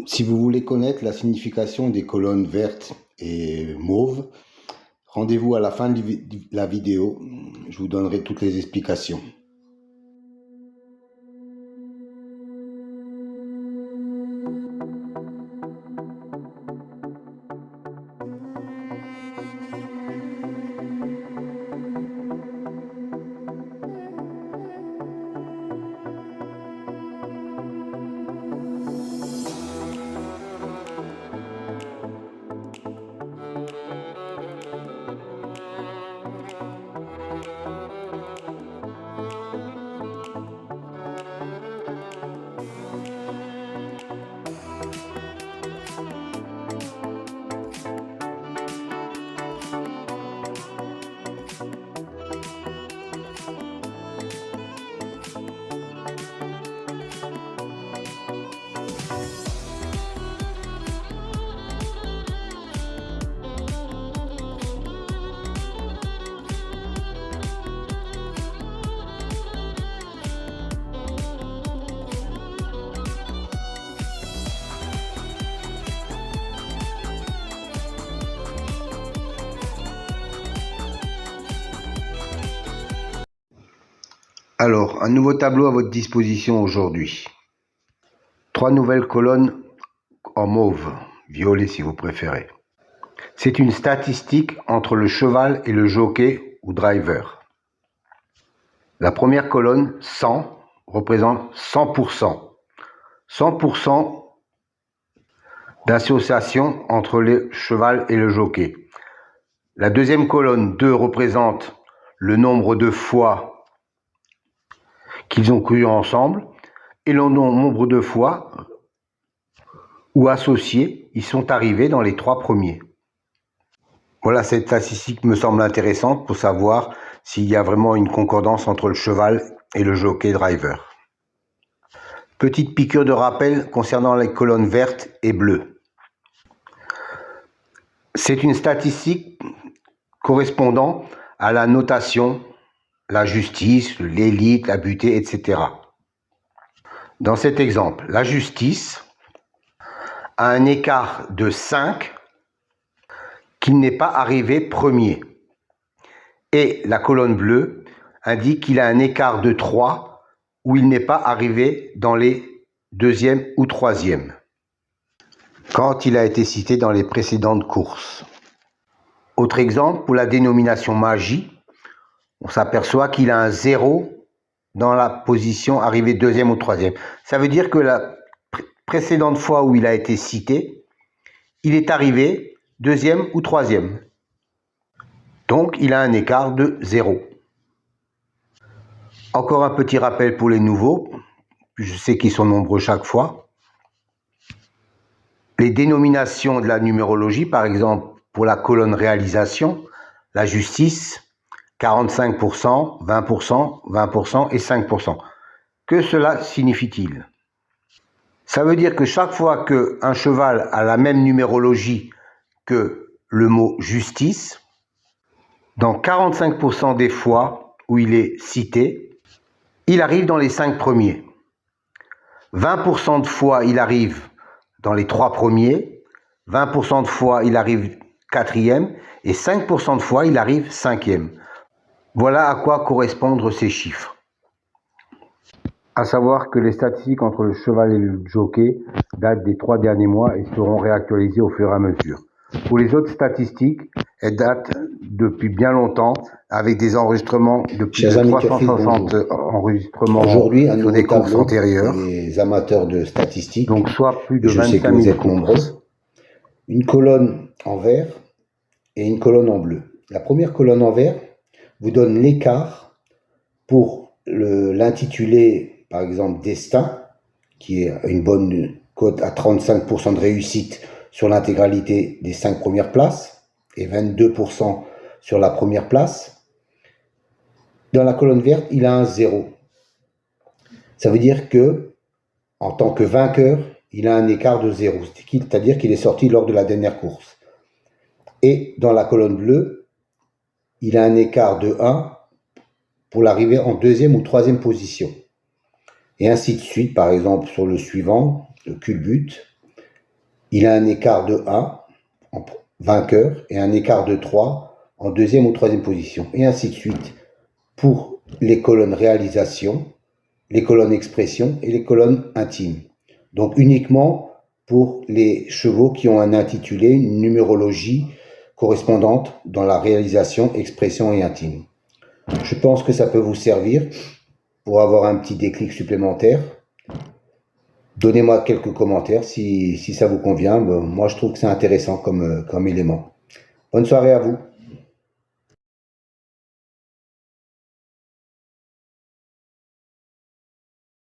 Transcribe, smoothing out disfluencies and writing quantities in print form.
Si vous voulez connaître la signification des colonnes vertes et mauves, rendez-vous à la fin de la vidéo, je vous donnerai toutes les explications. Alors, un nouveau tableau à votre disposition aujourd'hui. 3 nouvelles colonnes en mauve, violet si vous préférez. C'est une statistique entre le cheval et le jockey ou driver. La première colonne, 100, représente 100%. 100% d'association entre le cheval et le jockey. La deuxième colonne, 2, représente le nombre de fois qu'ils ont couru ensemble et le nombre de fois où associés ils sont arrivés dans les 3 premiers. Voilà, cette statistique me semble intéressante pour savoir s'il y a vraiment une concordance entre le cheval et le jockey driver. Petite piqûre de rappel concernant les colonnes vertes et bleues. C'est une statistique correspondant à la notation, la justice, l'élite, la butée, etc. Dans cet exemple, la justice a un écart de 5 qu'il n'est pas arrivé premier. Et la colonne bleue indique qu'il a un écart de 3 où il n'est pas arrivé dans les 2e ou 3e, quand il a été cité dans les précédentes courses. Autre exemple, pour la dénomination magie, on s'aperçoit qu'il a un 0 dans la position arrivée 2e ou 3e. Ça veut dire que la précédente fois où il a été cité, il est arrivé 2e ou 3e. Donc, il a un écart de 0. Encore un petit rappel pour les nouveaux. Je sais qu'ils sont nombreux chaque fois. Les dénominations de la numérologie, par exemple, pour la colonne réalisation, la justice, 45%, 20%, 20% et 5%. Que cela signifie-t-il? Ça veut dire que chaque fois qu'un cheval a la même numérologie que le mot justice, dans 45% des fois où il est cité, il arrive dans les 5 premiers. 20% de fois, il arrive dans les 3 premiers. 20% de fois, il arrive 4e. Et 5% de fois, il arrive 5e. Voilà à quoi correspondent ces chiffres. À savoir que les statistiques entre le cheval et le jockey datent des 3 derniers mois et seront réactualisées au fur et à mesure. Pour les autres statistiques, elles datent depuis bien longtemps, avec des enregistrements de plus de 360 enregistrements aujourd'hui, sur des courses antérieures. Les amateurs de statistiques, donc soit plus de je 25 sais que vous 000 êtes nombreux, une colonne en vert et une colonne en bleu. La première colonne en vert vous donne l'écart pour l'intitulé, par exemple, Destin, qui est une bonne cote à 35% de réussite sur l'intégralité des 5 premières places et 22% sur la première place. Dans la colonne verte, il a un 0. Ça veut dire que, en tant que vainqueur, il a un écart de 0, c'est-à-dire qu'il est sorti lors de la dernière course. Et dans la colonne bleue, il a un écart de 1 pour l'arrivée en 2e ou 3e position. Et ainsi de suite, par exemple, sur le suivant, le culbute, il a un écart de 1 en vainqueur et un écart de 3 en deuxième ou troisième position, et ainsi de suite pour les colonnes réalisation, les colonnes expression et les colonnes intimes. Donc uniquement pour les chevaux qui ont un intitulé, une numérologie correspondante dans la réalisation, expression et intime. Je pense que ça peut vous servir pour avoir un petit déclic supplémentaire. Donnez-moi quelques commentaires si ça vous convient. Moi, je trouve que c'est intéressant comme élément. Bonne soirée à vous.